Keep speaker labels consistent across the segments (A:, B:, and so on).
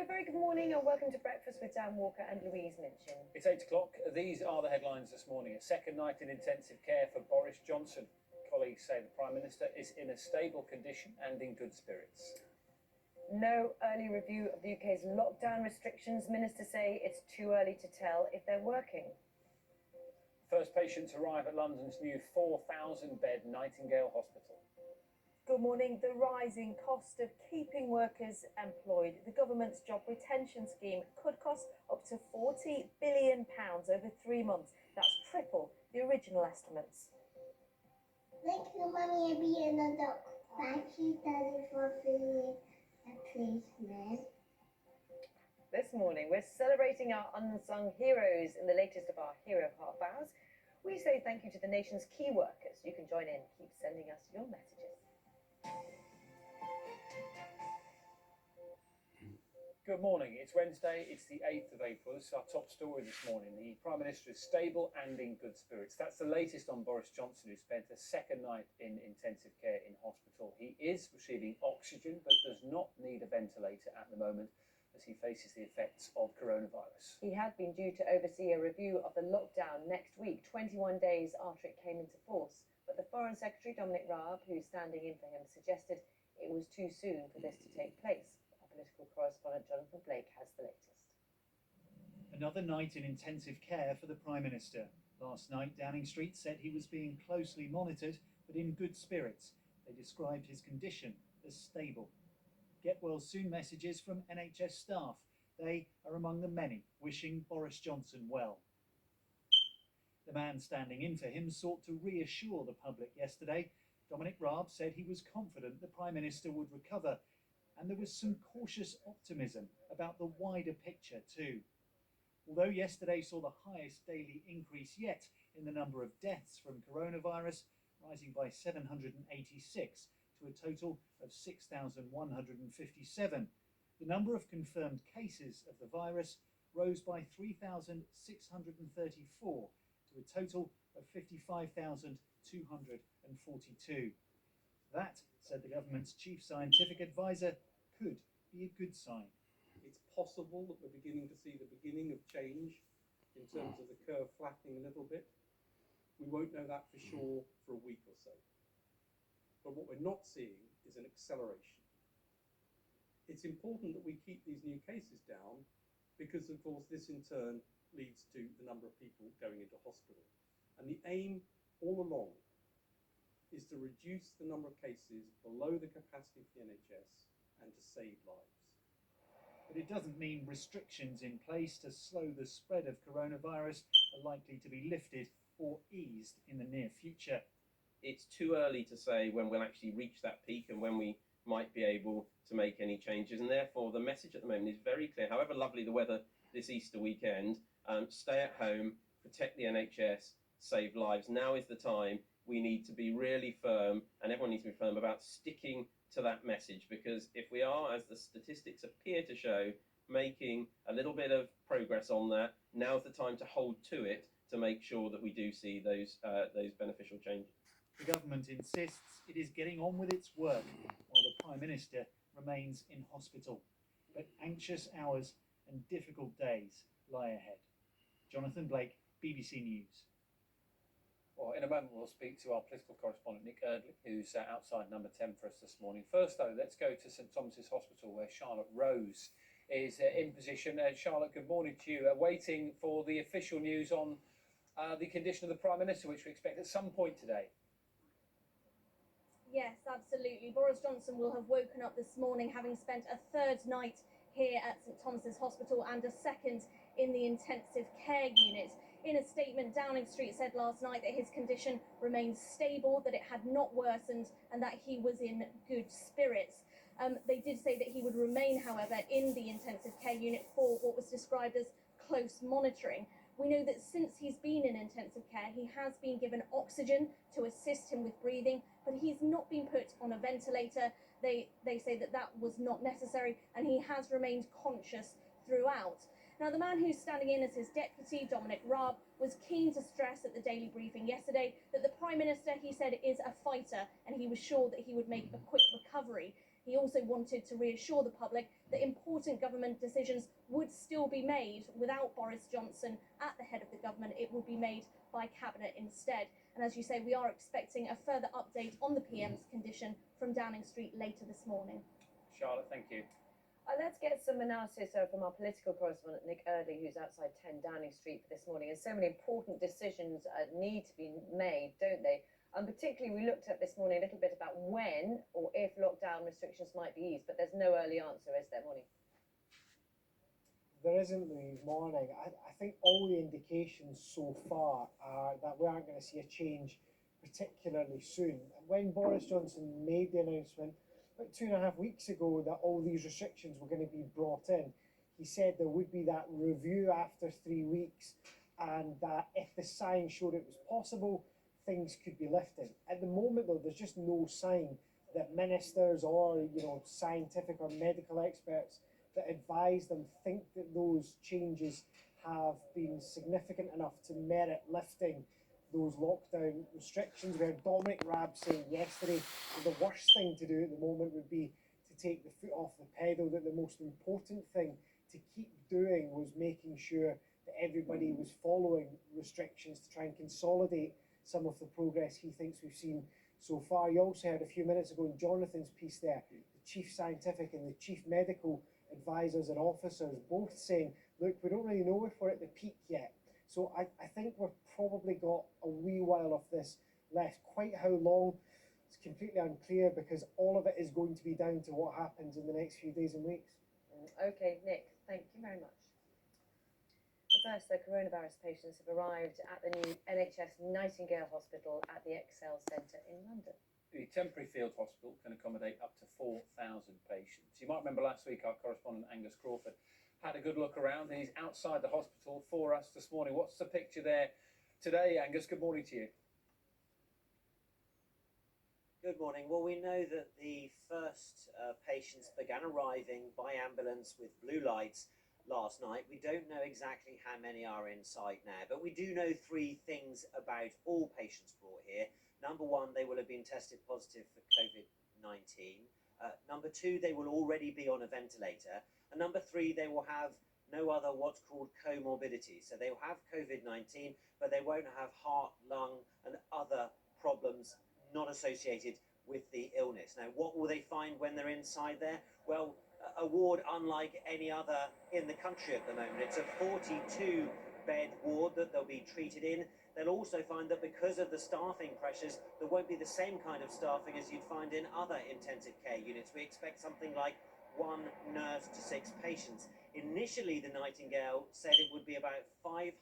A: Hello, very good morning and welcome to Breakfast with Dan Walker and Louise Minchin.
B: It's 8 o'clock. These are the headlines this morning. A second night in intensive care for Boris Johnson. Colleagues say the Prime Minister is in a stable condition and in good spirits.
A: No early review of the UK's lockdown restrictions. Ministers say it's too early to tell if they're working.
B: First patients arrive at London's new 4,000-bed Nightingale hospital.
C: Good morning. The rising cost of keeping workers employed. The government's job retention scheme could cost up to £40 billion over 3 months. That's triple the original estimates.
D: Thank you, Mummy, and be another. Thank you, Daddy, for being a policeman.
A: This morning, we're celebrating our unsung heroes in the latest of our Hero Half Hours. We say thank you to the nation's key workers. You can join in. Keep sending us your messages.
B: Good morning. It's Wednesday. It's the 8th of April. This is our top story this morning. The Prime Minister is stable and in good spirits. That's the latest on Boris Johnson, who spent a second night in intensive care in hospital. He is receiving oxygen, but does not need a ventilator at the moment as he faces the effects of coronavirus.
A: He had been due to oversee a review of the lockdown next week, 21 days after it came into force. But the Foreign Secretary, Dominic Raab, who's standing in for him, suggested it was too soon for this to take place. Political correspondent Jonathan Blake has the latest.
E: Another night in intensive care for the Prime Minister. Last night, Downing Street said he was being closely monitored, but in good spirits. They described his condition as stable. Get well soon messages from NHS staff. They are among the many wishing Boris Johnson well. The man standing in for him sought to reassure the public yesterday. Dominic Raab said he was confident the Prime Minister would recover, and there was some cautious optimism about the wider picture too. Although yesterday saw the highest daily increase yet in the number of deaths from coronavirus, rising by 786 to a total of 6,157, the number of confirmed cases of the virus rose by 3,634 to a total of 55,242. That, said the government's chief scientific advisor, could be a good sign.
F: It's possible that we're beginning to see the beginning of change in terms of the curve flattening a little bit. We won't know that for sure for a week or so. But what we're not seeing is an acceleration. It's important that we keep these new cases down because, of course, this in turn leads to the number of people going into hospital. And the aim all along is to reduce the number of cases below the capacity of the NHS and to save lives.
E: But it doesn't mean restrictions in place to slow the spread of coronavirus are likely to be lifted or eased in the near future.
G: It's too early to say when we'll actually reach that peak and when we might be able to make any changes, and therefore the message at the moment is very clear. However lovely the weather this Easter weekend, stay at home, protect the NHS, save lives. Now is the time. We need to be really firm, and everyone needs to be firm about sticking to that message, because if we are, as the statistics appear to show, making a little bit of progress on that, now's the time to hold to it to make sure that we do see those beneficial changes.
E: The government insists it is getting on with its work while the Prime Minister remains in hospital. But anxious hours and difficult days lie ahead. Jonathan Blake, BBC News.
B: Well, in a moment we'll speak to our political correspondent Nick Erdley, who's outside number 10 for us this morning. First though, let's go to St Thomas's Hospital where Charlotte Rose is in position. Charlotte, good morning to you. Waiting for the official news on the condition of the Prime Minister, which we expect at some point today.
H: Yes, absolutely. Boris Johnson will have woken up this morning having spent a third night here at St Thomas's Hospital and a second in the intensive care unit. In a statement, Downing Street said last night that his condition remains stable, that it had not worsened, and that he was in good spirits. They did say that he would remain, however, in the intensive care unit for what was described as close monitoring. We know that since he's been in intensive care, he has been given oxygen to assist him with breathing, but he's not been put on a ventilator. They say that that was not necessary, and he has remained conscious throughout. Now, the man who's standing in as his deputy, Dominic Raab, was keen to stress at the daily briefing yesterday that the Prime Minister, he said, is a fighter, and he was sure that he would make a quick recovery. He also wanted to reassure the public that important government decisions would still be made without Boris Johnson at the head of the government. It would be made by Cabinet instead. And as you say, we are expecting a further update on the PM's condition from Downing Street later this morning.
B: Charlotte, thank you.
A: Let's get some analysis from our political correspondent Nick Eardley, who's outside 10 Downing Street for this morning. And so many important decisions need to be made, don't they? And particularly, we looked at this morning a little bit about when or if lockdown restrictions might be eased, but there's no early answer, is there, Morning?
I: There isn't, Louise. Morning. I think all the indications so far are that we aren't going to see a change particularly soon. When Boris Johnson made the announcement about 2.5 weeks ago that all these restrictions were going to be brought in, he said there would be that review after 3 weeks, and that if the signs showed it was possible, things could be lifted. At the moment, though, there's just no sign that ministers or scientific or medical experts that advise them think that those changes have been significant enough to merit lifting those lockdown restrictions. We heard Dominic Raab saying yesterday that the worst thing to do at the moment would be to take the foot off the pedal, that the most important thing to keep doing was making sure that everybody was following restrictions to try and consolidate some of the progress he thinks we've seen so far. You also heard a few minutes ago in Jonathan's piece there, the chief scientific and the chief medical advisors and officers both saying, look, we don't really know if we're at the peak yet. So I think we've probably got a wee while of this left. Quite how long, it's completely unclear, because all of it is going to be down to what happens in the next few days and weeks.
A: Okay, Nick, thank you very much. First, the coronavirus patients have arrived at the new NHS Nightingale Hospital at the ExCeL Centre in London.
B: The temporary field hospital can accommodate up to 4,000 patients. You might remember last week our correspondent Angus Crawford had a good look around, and he's outside the hospital for us this morning. What's the picture there today, Angus? Good morning to you.
J: Good morning. Well, we know that the first patients began arriving by ambulance with blue lights last night. We don't know exactly how many are inside now, but we do know 3 things about all patients brought here. Number 1, they will have been tested positive for COVID-19. Number 2, they will already be on a ventilator. And number 3, they will have no other what's called comorbidity. So they will have COVID-19, but they won't have heart, lung, and other problems not associated with the illness. Now, what will they find when they're inside there? Well, a ward unlike any other in the country at the moment. It's a 42-bed ward that they'll be treated in. They'll also find that because of the staffing pressures, there won't be the same kind of staffing as you'd find in other intensive care units. We expect something like 1 nurse to 6 patients. Initially, the Nightingale said it would be about 500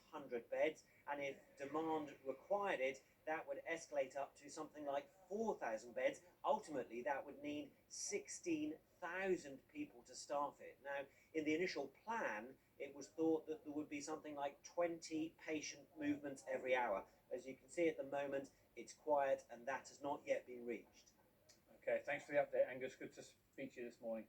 J: beds, and if demand required it, that would escalate up to something like 4,000 beds. Ultimately, that would need 16,000 people to staff it. Now, in the initial plan, it was thought that there would be something like 20 patient movements every hour. As you can see at the moment, it's quiet, and that has not yet been reached.
B: Okay, thanks for the update, Angus. Good to speak to you this morning.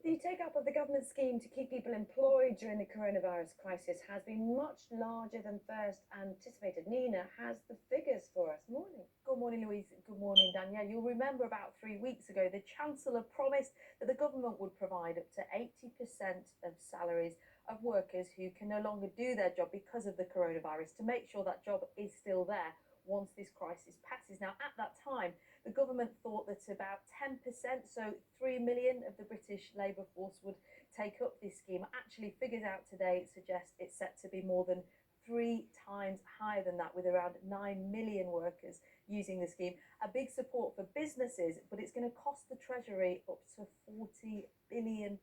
A: The take-up of the government scheme to keep people employed during the coronavirus crisis has been much larger than first anticipated. Nina has the figures for us. Morning.
C: Good morning, Louise. Good morning, Danielle. You'll remember about 3 weeks ago, the Chancellor promised that the government would provide up to 80% of salaries of workers who can no longer do their job because of the coronavirus, to make sure that job is still there once this crisis passes. Now, at that time, the government thought that about 10%, so 3 million of the British labour force would take up this scheme. Actually, figures out today suggest it's set to be more than 3 times higher than that, with around 9 million workers using the scheme. A big support for businesses, but it's going to cost the Treasury up to £40 billion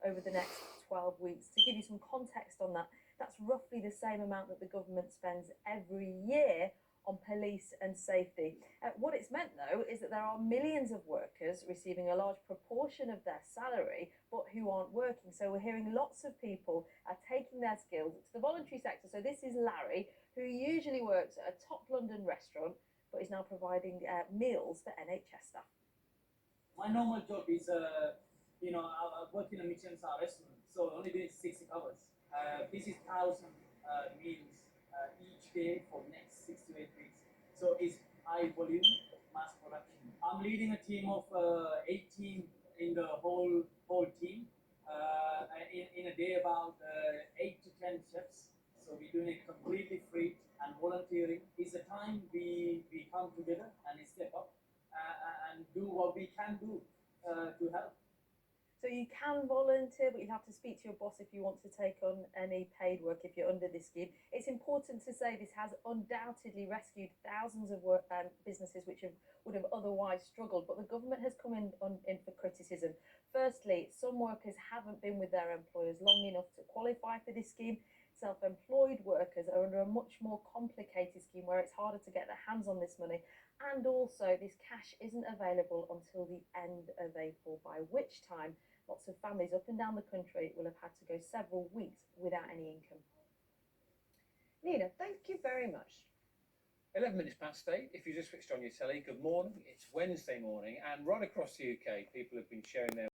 C: over the next 12 weeks. To give you some context on that, that's roughly the same amount that the government spends every year on police and safety. What it's meant, though, is that there are millions of workers receiving a large proportion of their salary, but who aren't working. So we're hearing lots of people are taking their skills to the voluntary sector. So this is Larry, who usually works at a top London restaurant, but is now providing meals for NHS staff.
K: My normal job is I work in a Michelin star restaurant, so only doing 60 hours. This is 1,000 meals each day for next 6 to 8 weeks. So it's high volume, mass production. I'm leading a team of 18 in the whole team. In a day, about 8 to 10 chefs. So we're doing it completely free and volunteering. It's the time we come together and step up and do what we can do to help.
C: So you can volunteer, but you have to speak to your boss if you want to take on any paid work if you're under this scheme. It's important to say this has undoubtedly rescued thousands of businesses which would have otherwise struggled, but the government has come in for criticism. Firstly, some workers haven't been with their employers long enough to qualify for this scheme. Self-employed workers are under a much more complicated scheme where it's harder to get their hands on this money, and also this cash isn't available until the end of April, by which time lots of families up and down the country will have had to go several weeks without any income.
A: Nina, thank you very much.
B: 11 minutes past 8. If you just switched on your telly, good morning. It's Wednesday morning, and right across the UK, people have been sharing their